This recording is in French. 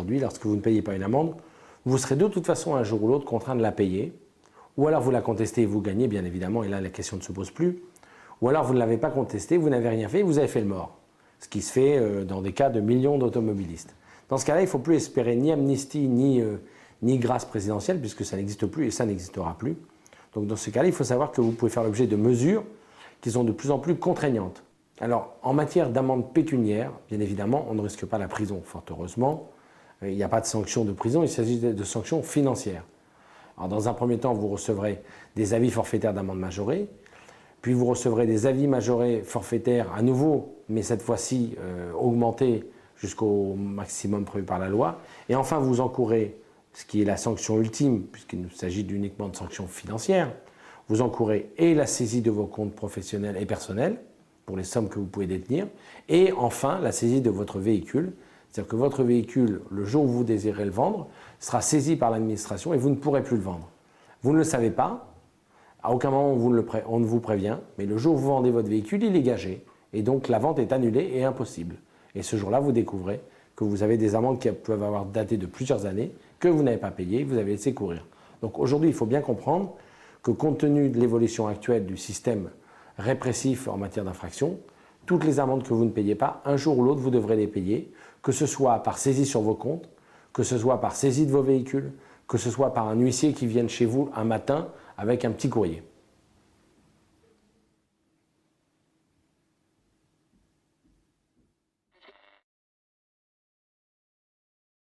aujourd'hui, lorsque vous ne payez pas une amende, vous serez de toute façon un jour ou l'autre contraint de la payer. Ou alors vous la contestez et vous gagnez, bien évidemment, et là la question ne se pose plus. Ou alors vous ne l'avez pas contesté, vous n'avez rien fait, vous avez fait le mort. Ce qui se fait dans des cas de millions d'automobilistes. Dans ce cas-là, il ne faut plus espérer ni amnistie, ni grâce présidentielle, puisque ça n'existe plus et ça n'existera plus. Donc dans ce cas-là, il faut savoir que vous pouvez faire l'objet de mesures qui sont de plus en plus contraignantes. Alors, en matière d'amende pécuniaire, bien évidemment, on ne risque pas la prison, fort heureusement. Il n'y a pas de sanction de prison, il s'agit de sanctions financières. Alors, dans un premier temps, vous recevrez des avis forfaitaires d'amende majorée, puis vous recevrez des avis majorés forfaitaires à nouveau, mais cette fois-ci augmentés jusqu'au maximum prévu par la loi. Et enfin, vous encourez ce qui est la sanction ultime, puisqu'il s'agit uniquement de sanctions financières. Vous encourez et la saisie de vos comptes professionnels et personnels, pour les sommes que vous pouvez détenir, et enfin la saisie de votre véhicule. C'est-à-dire que votre véhicule, le jour où vous désirez le vendre, sera saisi par l'administration et vous ne pourrez plus le vendre. Vous ne le savez pas, à aucun moment on ne vous prévient, mais le jour où vous vendez votre véhicule, il est gagé. Et donc la vente est annulée et impossible. Et ce jour-là, vous découvrez que vous avez des amendes qui peuvent avoir daté de plusieurs années, que vous n'avez pas payées, vous avez laissé courir. Donc aujourd'hui, il faut bien comprendre que compte tenu de l'évolution actuelle du système répressif en matière d'infraction, toutes les amendes que vous ne payez pas, un jour ou l'autre, vous devrez les payer, que ce soit par saisie sur vos comptes, que ce soit par saisie de vos véhicules, que ce soit par un huissier qui vienne chez vous un matin avec un petit courrier.